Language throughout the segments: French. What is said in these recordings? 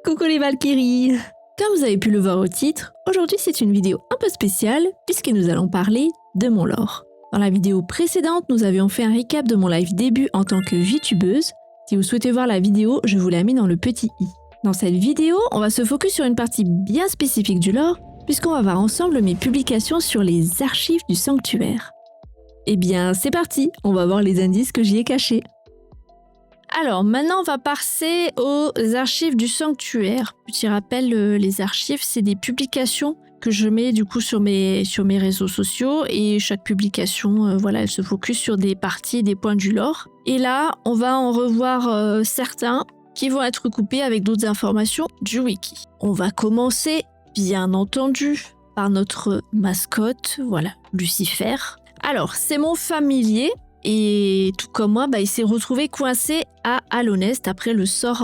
Coucou les Valkyries! Comme vous avez pu le voir au titre, aujourd'hui c'est une vidéo un peu spéciale puisque nous allons parler de mon lore. Dans la vidéo précédente, nous avions fait un recap de mon live début en tant que VTubeuse. Si vous souhaitez voir la vidéo, je vous la mets dans le petit i. Dans cette vidéo, on va se focus sur une partie bien spécifique du lore puisqu'on va voir ensemble mes publications sur les archives du sanctuaire. Eh bien, c'est parti, on va voir les indices que j'y ai cachés. Alors, maintenant, on va passer aux archives du sanctuaire. Petit rappel, les archives, c'est des publications que je mets du coup sur mes réseaux sociaux et chaque publication, voilà, elle se focus sur des parties, des points du lore. Et là, on va en revoir certains qui vont être coupés avec d'autres informations du wiki. On va commencer, bien entendu, par notre mascotte, voilà, Lucifer. Alors, c'est mon familier. Et tout comme moi, il s'est retrouvé coincé à Alonest après le sort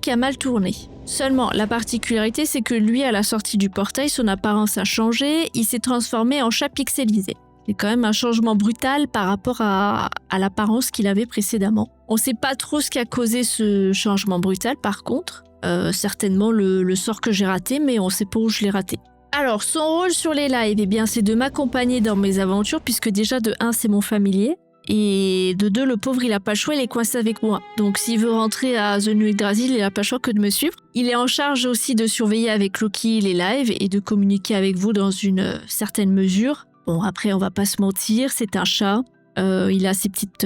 qui a mal tourné. Seulement, la particularité, c'est que lui, à la sortie du portail, son apparence a changé, il s'est transformé en chat pixelisé. C'est quand même un changement brutal par rapport à l'apparence qu'il avait précédemment. On ne sait pas trop ce qui a causé ce changement brutal, par contre. Certainement le sort que j'ai raté, mais on ne sait pas où je l'ai raté. Alors, son rôle sur les lives, eh bien, c'est de m'accompagner dans mes aventures, puisque déjà, de 1, c'est mon familier, et de 2, le pauvre, il a pas le choix, il est coincé avec moi. Donc, s'il veut rentrer à The New Yggdrasil, il a pas le choix que de me suivre. Il est en charge aussi de surveiller avec Loki les lives et de communiquer avec vous dans une certaine mesure. Bon, après, on va pas se mentir, c'est un chat. Il a ses petites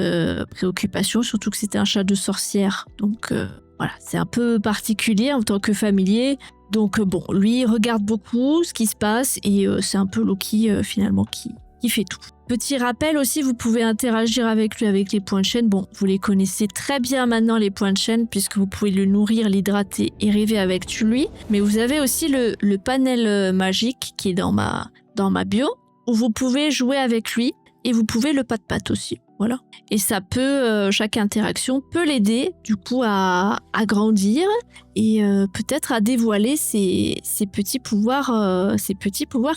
préoccupations, surtout que c'était un chat de sorcière. Donc, voilà, c'est un peu particulier en tant que familier. Donc bon, lui il regarde beaucoup ce qui se passe et c'est un peu Loki finalement qui fait tout. Petit rappel aussi, vous pouvez interagir avec lui avec les points de chaîne. Bon, vous les connaissez très bien maintenant les points de chaîne puisque vous pouvez le nourrir, l'hydrater et rêver avec lui. Mais vous avez aussi le panel magique qui est dans ma bio où vous pouvez jouer avec lui et vous pouvez le pat-pat aussi. Voilà. Et ça peut, chaque interaction peut l'aider du coup à grandir et peut-être à dévoiler ses petits pouvoirs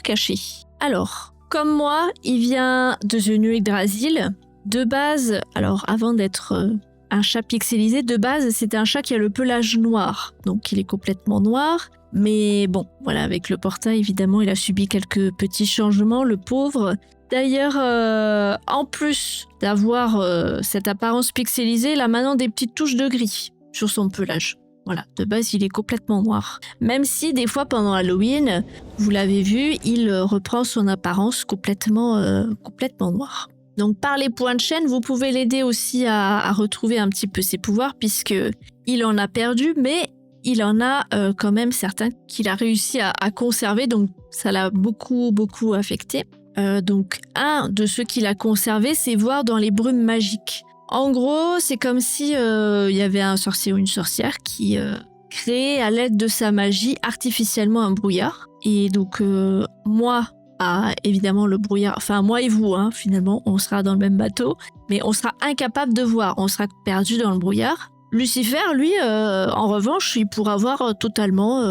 cachés. Alors, comme moi, il vient de The New Yggdrasil. De base, alors avant d'être un chat pixelisé, de base c'est un chat qui a le pelage noir. Donc il est complètement noir. Mais bon, voilà, avec le portail, évidemment, il a subi quelques petits changements, le pauvre. D'ailleurs, en plus d'avoir cette apparence pixelisée, il a maintenant des petites touches de gris sur son pelage. Voilà, de base, il est complètement noir. Même si, des fois, pendant Halloween, vous l'avez vu, il reprend son apparence complètement noire. Donc, par les points de chaîne, vous pouvez l'aider aussi à retrouver un petit peu ses pouvoirs, puisqu'il en a perdu, mais il en a quand même certains qu'il a réussi à conserver, donc ça l'a beaucoup, beaucoup affecté. Donc, un de ceux qu'il a conservé, c'est voir dans les brumes magiques. En gros, c'est comme si il y avait un sorcier ou une sorcière qui créait à l'aide de sa magie artificiellement un brouillard. Et donc, moi, évidemment, le brouillard... Enfin, moi et vous, finalement, on sera dans le même bateau, mais on sera incapable de voir, on sera perdu dans le brouillard. Lucifer, lui, en revanche, il pourra voir totalement,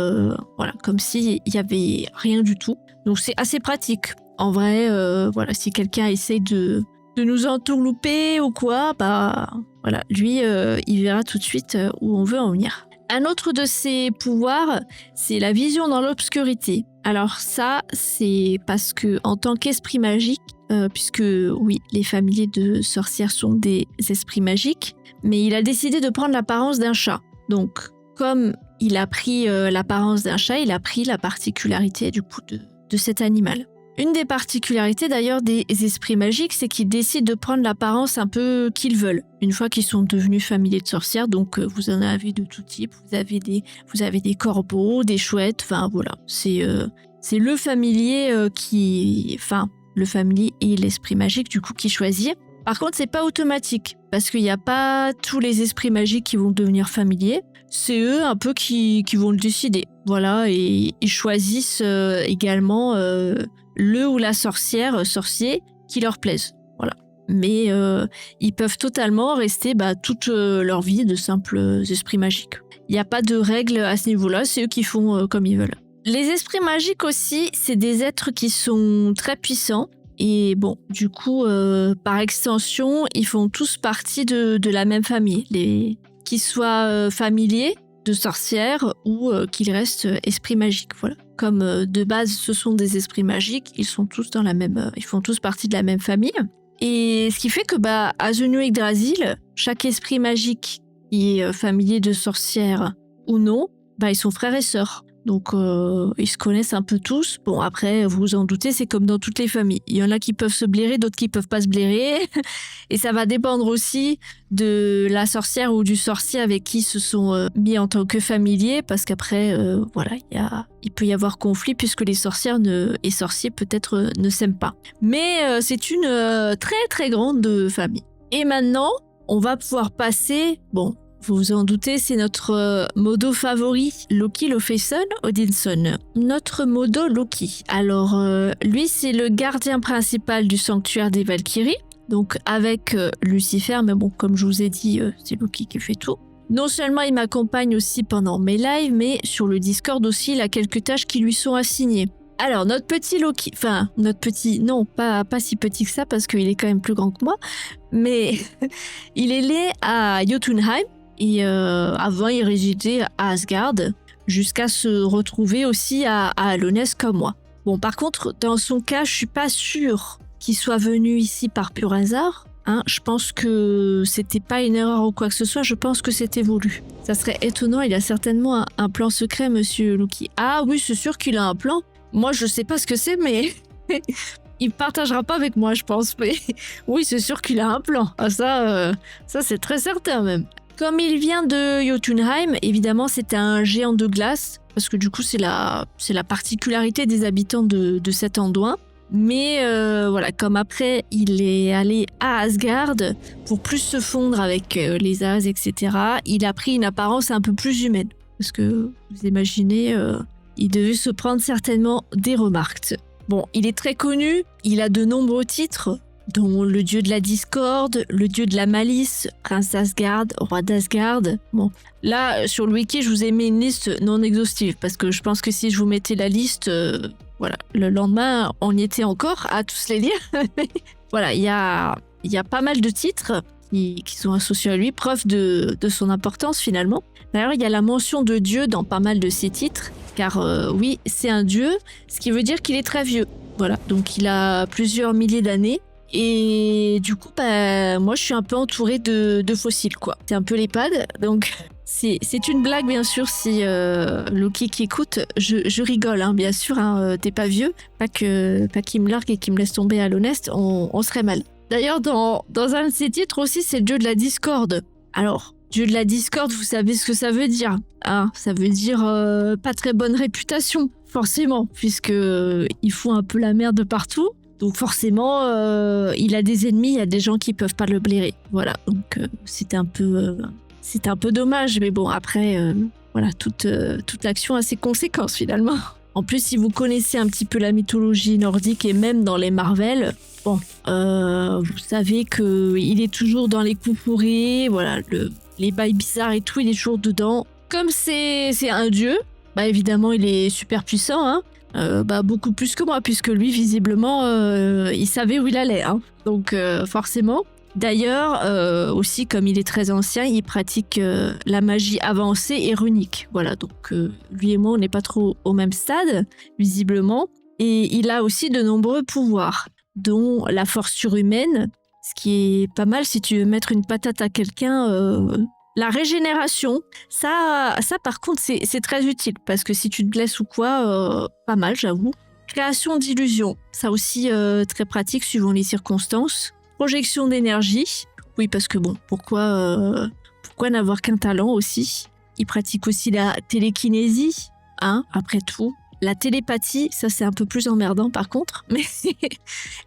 voilà, comme s'il n'y avait rien du tout. Donc, c'est assez pratique. En vrai, voilà, si quelqu'un essaye de nous entourlouper ou quoi, voilà, lui, il verra tout de suite où on veut en venir. Un autre de ses pouvoirs, c'est la vision dans l'obscurité. Alors ça, c'est parce que en tant qu'esprit magique, puisque oui, les familiers de sorcières sont des esprits magiques, mais il a décidé de prendre l'apparence d'un chat. Donc, comme il a pris l'apparence d'un chat, il a pris la particularité du coup de cet animal. Une des particularités d'ailleurs des esprits magiques, c'est qu'ils décident de prendre l'apparence un peu qu'ils veulent. Une fois qu'ils sont devenus familiers de sorcières, donc vous en avez de tout type. Vous avez des corbeaux, des chouettes, enfin voilà. C'est le familier le familier et l'esprit magique du coup qui choisit. Par contre, c'est pas automatique parce qu'il n'y a pas tous les esprits magiques qui vont devenir familiers. C'est eux un peu qui vont le décider. Voilà, et ils choisissent également le ou la sorcier qui leur plaise. Voilà. Mais ils peuvent totalement rester toute leur vie de simples esprits magiques. Il n'y a pas de règles à ce niveau-là, c'est eux qui font comme ils veulent. Les esprits magiques aussi, c'est des êtres qui sont très puissants. Et bon, du coup, par extension, ils font tous partie de la même famille. Qu'ils soient familiers de sorcières ou qu'il reste esprit magique. Voilà. Comme de base, ce sont des esprits magiques, ils sont tous dans la même, ils font tous partie de la même famille. Et ce qui fait que à The New Yggdrasil, chaque esprit magique qui est familier de sorcières ou non, ils sont frères et sœurs. Donc ils se connaissent un peu tous. Bon, après, vous vous en doutez, c'est comme dans toutes les familles. Il y en a qui peuvent se blairer, d'autres qui peuvent pas se blairer. Et ça va dépendre aussi de la sorcière ou du sorcier avec qui se sont mis en tant que familiers. Parce qu'après, voilà, il peut y avoir conflit puisque les sorcières et sorciers peut-être ne s'aiment pas. Mais c'est une très très grande famille. Et maintenant, on va pouvoir passer... Bon, vous vous en doutez, c'est notre modo favori, Loki Lofeson Odinson. Notre modo Loki. Alors, lui, c'est le gardien principal du sanctuaire des Valkyries. Donc, avec Lucifer, mais bon, comme je vous ai dit, c'est Loki qui fait tout. Non seulement il m'accompagne aussi pendant mes lives, mais sur le Discord aussi, il a quelques tâches qui lui sont assignées. Alors, notre petit Loki, enfin, notre petit, non, pas si petit que ça, parce qu'il est quand même plus grand que moi, mais il est né à Jotunheim. Et avant, il résidait à Asgard, jusqu'à se retrouver aussi à Alonès comme moi. Bon, par contre, dans son cas, je suis pas sûre qu'il soit venu ici par pur hasard. Hein. Je pense que c'était pas une erreur ou quoi que ce soit, je pense que c'était voulu. Ça serait étonnant, il a certainement un plan secret, monsieur Loki. Ah oui, c'est sûr qu'il a un plan. Moi, je sais pas ce que c'est, mais... il partagera pas avec moi, je pense. Mais oui, c'est sûr qu'il a un plan. Ah, ça c'est très certain même. Comme il vient de Jotunheim, évidemment, c'est un géant de glace, parce que du coup, c'est la particularité des habitants de cet endroit. Mais voilà, comme après, il est allé à Asgard pour plus se fondre avec les As, etc., il a pris une apparence un peu plus humaine. Parce que, vous imaginez, il devait se prendre certainement des remarques. Bon, il est très connu, il a de nombreux titres, dont le dieu de la discorde, le dieu de la malice, prince d'Asgard, roi d'Asgard. Bon, là, sur le wiki, je vous ai mis une liste non exhaustive, parce que je pense que si je vous mettais la liste, voilà, le lendemain, on y était encore à tous les lire. Voilà, il y a pas mal de titres qui sont associés à lui, preuve de son importance finalement. D'ailleurs, il y a la mention de Dieu dans pas mal de ses titres, car oui, c'est un dieu, ce qui veut dire qu'il est très vieux. Voilà, donc il a plusieurs milliers d'années. Et du coup, moi, je suis un peu entourée de fossiles, quoi. C'est un peu l'EHPAD, donc c'est une blague, bien sûr, si Loki qui écoute, je rigole, hein, bien sûr, hein, t'es pas vieux, pas qu'il me largue et qu'il me laisse tomber à l'honnête, on serait mal. D'ailleurs, dans un de ses titres aussi, c'est le dieu de la discorde. Alors, dieu de la discorde, vous savez ce que ça veut dire, hein? Ça veut dire pas très bonne réputation, forcément, puisque il fout un peu la merde partout. Donc forcément, il a des ennemis, il y a des gens qui peuvent pas le blairer. Voilà, donc c'est un peu dommage, mais bon, après, voilà, toute action a ses conséquences finalement. En plus, si vous connaissez un petit peu la mythologie nordique et même dans les Marvel, bon, vous savez qu'il est toujours dans les coups pourris, voilà, les bails bizarres et tout, il est toujours dedans. Comme c'est un dieu, évidemment, il est super puissant, hein. Beaucoup plus que moi, puisque lui, visiblement, il savait où il allait, hein. Donc, forcément. D'ailleurs, aussi, comme il est très ancien, il pratique la magie avancée et runique. Voilà, donc lui et moi, on n'est pas trop au même stade, visiblement. Et il a aussi de nombreux pouvoirs, dont la force surhumaine, ce qui est pas mal si tu veux mettre une patate à quelqu'un... La régénération, ça par contre, c'est très utile, parce que si tu te blesses ou quoi, pas mal, j'avoue. Création d'illusions, ça aussi très pratique suivant les circonstances. Projection d'énergie, oui, parce que bon, pourquoi n'avoir qu'un talent aussi? Il pratique aussi la télékinésie, hein, après tout. La télépathie, ça c'est un peu plus emmerdant par contre, mais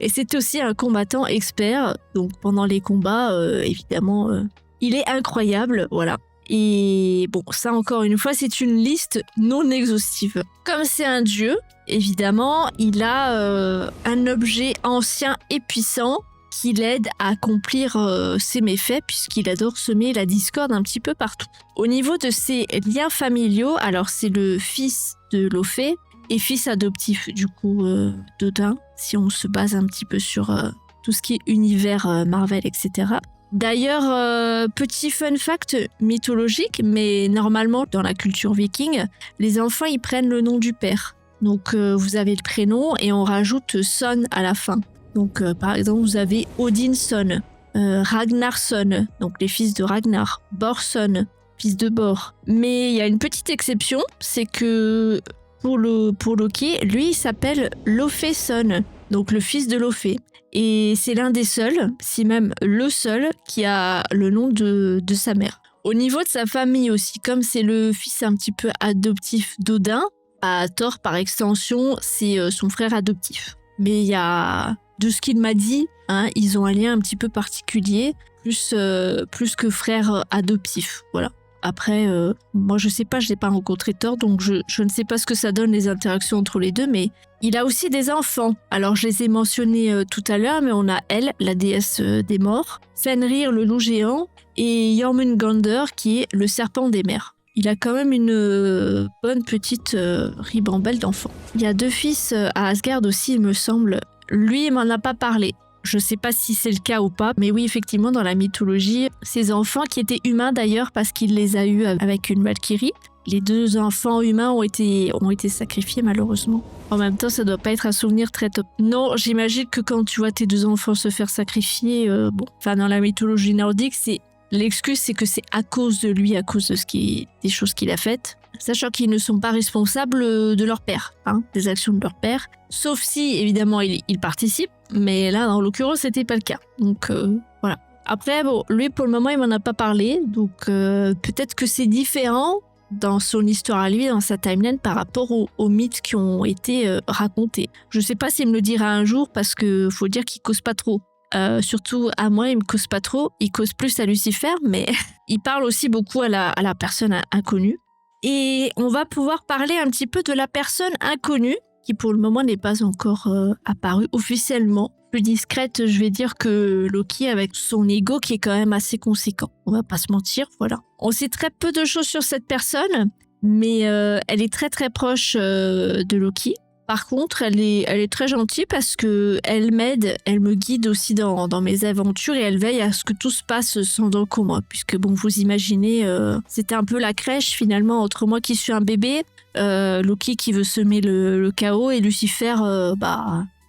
et c'est aussi un combattant expert, donc pendant les combats, évidemment... Il est incroyable, voilà. Et bon, ça encore une fois, c'est une liste non exhaustive. Comme c'est un dieu, évidemment, il a un objet ancien et puissant qui l'aide à accomplir ses méfaits, puisqu'il adore semer la discorde un petit peu partout. Au niveau de ses liens familiaux, alors c'est le fils de Lofé et fils adoptif du coup d'Odin, si on se base un petit peu sur tout ce qui est univers Marvel, etc. D'ailleurs, petit fun fact mythologique, mais normalement dans la culture viking, les enfants ils prennent le nom du père. Donc vous avez le prénom et on rajoute son à la fin. Donc par exemple vous avez Odinson, Ragnarsson, donc les fils de Ragnar, Borson, fils de Bor. Mais il y a une petite exception, c'est que pour Loki, lui il s'appelle Laufeyson, donc le fils de Laufey. Et c'est l'un des seuls, si même le seul, qui a le nom de sa mère. Au niveau de sa famille aussi, comme c'est le fils un petit peu adoptif d'Odin, à Thor par extension, c'est son frère adoptif. Mais il y a, de ce qu'il m'a dit, hein, ils ont un lien un petit peu particulier, plus que frère adoptif. Voilà. Après, moi je sais pas, je n'ai pas rencontré Thor, donc je ne sais pas ce que ça donne les interactions entre les deux, mais il a aussi des enfants. Alors je les ai mentionnés tout à l'heure, mais on a Elle, la déesse des morts, Fenrir, le loup géant, et Jormungandr, qui est le serpent des mers. Il a quand même une bonne petite ribambelle d'enfants. Il y a 2 fils à Asgard aussi, il me semble. Lui, il m'en a pas parlé. Je sais pas si c'est le cas ou pas, mais oui, effectivement, dans la mythologie, ces enfants qui étaient humains d'ailleurs parce qu'il les a eus avec une Valkyrie, les 2 enfants humains ont été sacrifiés malheureusement. En même temps, ça doit pas être un souvenir très top. Non, j'imagine que quand tu vois tes 2 enfants se faire sacrifier, dans la mythologie nordique, l'excuse, c'est que c'est à cause de lui, à cause de des choses qu'il a faites. Sachant qu'ils ne sont pas responsables de leur père, des actions de leur père. Sauf si, évidemment, ils participent. Mais là, en l'occurrence, c'était pas le cas. Donc, voilà. Après, lui, pour le moment, il m'en a pas parlé. Donc, peut-être que c'est différent dans son histoire à lui, dans sa timeline, par rapport aux mythes qui ont été racontés. Je sais pas s'il me le dira un jour, parce que faut dire qu'il cause pas trop. Surtout à moi, il me cause pas trop. Il cause plus à Lucifer, mais il parle aussi beaucoup à la personne inconnue. Et on va pouvoir parler un petit peu de la personne inconnue, qui pour le moment n'est pas encore apparue officiellement. Plus discrète, je vais dire que Loki, avec son ego qui est quand même assez conséquent. On va pas se mentir, voilà. On sait très peu de choses sur cette personne, mais elle est très très proche de Loki. Par contre, elle est très gentille parce que elle m'aide, elle me guide aussi dans mes aventures et elle veille à ce que tout se passe sans danger moi. Puisque bon, vous imaginez, c'était un peu la crèche finalement entre moi qui suis un bébé, Loki qui veut semer le chaos et Lucifer,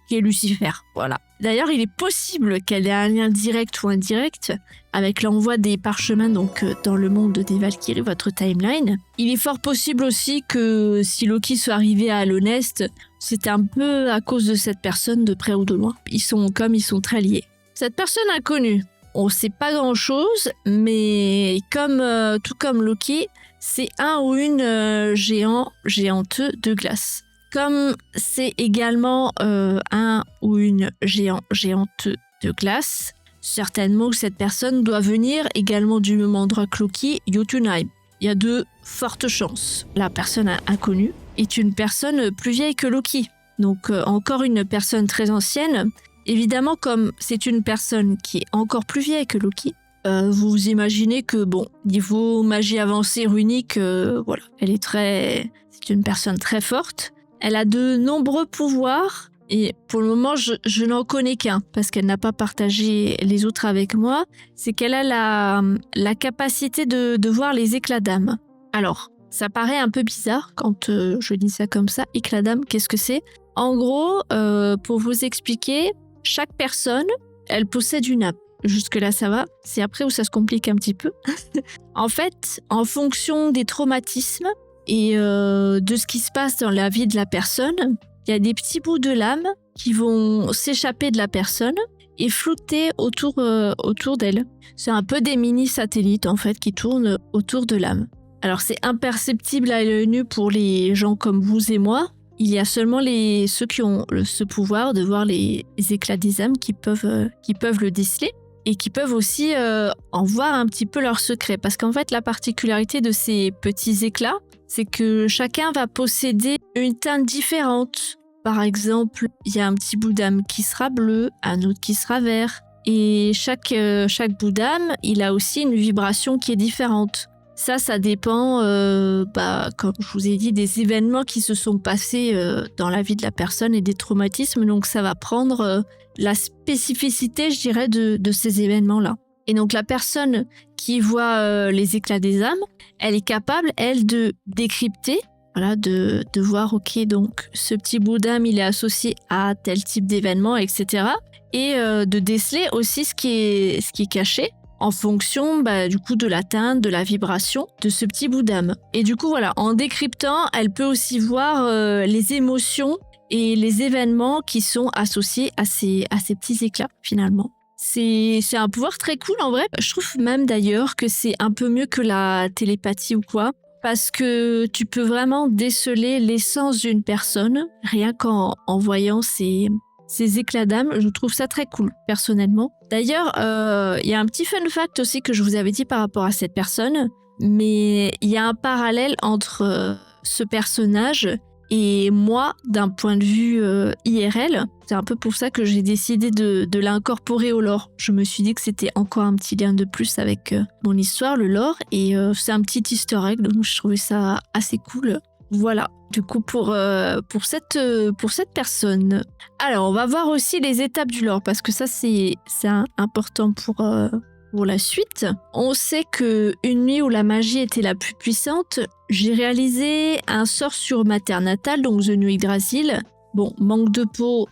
qui est Lucifer. Voilà. D'ailleurs, il est possible qu'elle ait un lien direct ou indirect avec l'envoi des parchemins donc dans le monde des Valkyries, votre timeline. Il est fort possible aussi que si Loki soit arrivé à Alonest, c'était un peu à cause de cette personne de près ou de loin. Ils sont très liés. Cette personne inconnue, on sait pas grand-chose, mais tout comme Loki, c'est un ou une géante de glace. Comme c'est également un ou une géante de glace, certainement que cette personne doit venir également du même endroit que Loki, Jotunheim. Il y a de fortes chances. La personne inconnue est une personne plus vieille que Loki. Donc encore une personne très ancienne. Évidemment, comme c'est une personne qui est encore plus vieille que Loki, vous imaginez que, niveau magie avancée runique, voilà, c'est une personne très forte. Elle a de nombreux pouvoirs et pour le moment, je n'en connais qu'un parce qu'elle n'a pas partagé les autres avec moi. C'est qu'elle a la capacité de voir les éclats d'âme. Alors, ça paraît un peu bizarre quand je dis ça comme ça. Éclats d'âme, qu'est-ce que c'est ? En gros, pour vous expliquer, chaque personne, elle possède une âme. Jusque-là, ça va. C'est après où ça se complique un petit peu. En fait, en fonction des traumatismes, et de ce qui se passe dans la vie de la personne, il y a des petits bouts de l'âme qui vont s'échapper de la personne et flotter autour d'elle. C'est un peu des mini-satellites en fait qui tournent autour de l'âme. Alors c'est imperceptible à l'œil nu pour les gens comme vous et moi. Il y a seulement ceux qui ont ce pouvoir de voir les éclats des âmes qui peuvent le déceler. Et qui peuvent aussi en voir un petit peu leurs secrets. Parce qu'en fait, la particularité de ces petits éclats, c'est que chacun va posséder une teinte différente. Par exemple, il y a un petit bout d'âme qui sera bleu, un autre qui sera vert. Et chaque bout d'âme, il a aussi une vibration qui est différente. Ça dépend, comme je vous ai dit, des événements qui se sont passés dans la vie de la personne et des traumatismes. Donc ça va prendre la spécificité, je dirais, de ces événements-là. Et donc la personne qui voit les éclats des âmes, elle est capable, elle, de décrypter, voilà, de voir, ok, donc ce petit bout d'âme, il est associé à tel type d'événement, etc. Et de déceler aussi ce qui est caché en fonction du coup de la teinte, de la vibration de ce petit bout d'âme. Et du coup, voilà, en décryptant, elle peut aussi voir les émotions et les événements qui sont associés à ces petits éclats, finalement. C'est un pouvoir très cool en vrai. Je trouve même d'ailleurs que c'est un peu mieux que la télépathie ou quoi, parce que tu peux vraiment déceler l'essence d'une personne rien qu'en voyant ces éclats d'âme. Je trouve ça très cool, personnellement. D'ailleurs, il y a un petit fun fact aussi que je vous avais dit par rapport à cette personne, mais il y a un parallèle entre ce personnage et moi, d'un point de vue IRL. C'est un peu pour ça que j'ai décidé de l'incorporer au lore. Je me suis dit que c'était encore un petit lien de plus avec mon histoire, le lore, et c'est un petit easter egg, donc je trouvais ça assez cool. Voilà, du coup pour cette personne. Alors, on va voir aussi les étapes du lore, parce que ça c'est important pour la suite. On sait que une nuit où la magie était la plus puissante, j'ai réalisé un sort sur ma terre natale, donc The New Yggdrasil. Bon, manque de peau,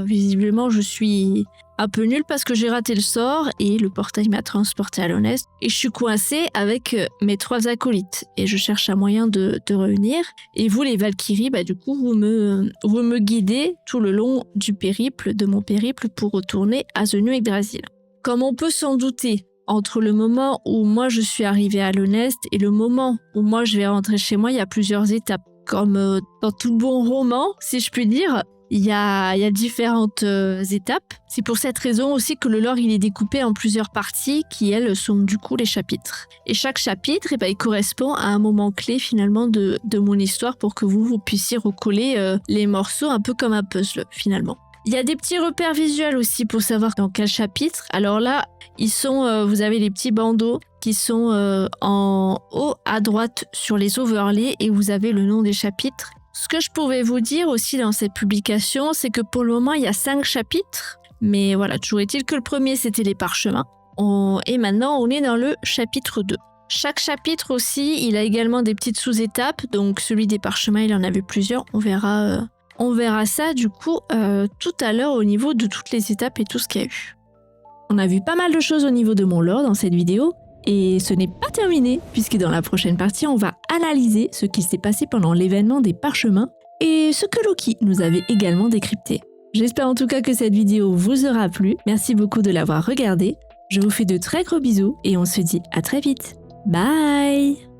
visiblement je suis un peu nulle parce que j'ai raté le sort et le portail m'a transporté à l'Honest et je suis coincée avec mes 3 acolytes et je cherche un moyen de revenir. Et vous les Valkyries, du coup vous me guidez tout le long de mon périple pour retourner à The New Yggdrasil. Comme on peut s'en douter, entre le moment où moi je suis arrivée à l'Honest et le moment où moi je vais rentrer chez moi, il y a plusieurs étapes. Comme dans tout bon roman, si je puis dire, il y a différentes étapes. C'est pour cette raison aussi que le lore il est découpé en plusieurs parties qui, elles, sont du coup les chapitres. Et chaque chapitre, il correspond à un moment clé finalement de mon histoire pour que vous puissiez recoller les morceaux un peu comme un puzzle finalement. Il y a des petits repères visuels aussi pour savoir dans quel chapitre. Alors là, ils sont, vous avez les petits bandeaux qui sont en haut à droite sur les overlays et vous avez le nom des chapitres. Ce que je pouvais vous dire aussi dans cette publication, c'est que pour le moment, il y a 5 chapitres. Mais voilà, toujours est-il que le premier, c'était les parchemins. Et maintenant, on est dans le chapitre 2. Chaque chapitre aussi, il a également des petites sous-étapes. Donc celui des parchemins, il en avait plusieurs. On verra ça du coup tout à l'heure au niveau de toutes les étapes et tout ce qu'il y a eu. On a vu pas mal de choses au niveau de mon lore dans cette vidéo. Et ce n'est pas terminé, puisque dans la prochaine partie, on va analyser ce qui s'est passé pendant l'événement des parchemins et ce que Loki nous avait également décrypté. J'espère en tout cas que cette vidéo vous aura plu. Merci beaucoup de l'avoir regardée. Je vous fais de très gros bisous et on se dit à très vite. Bye!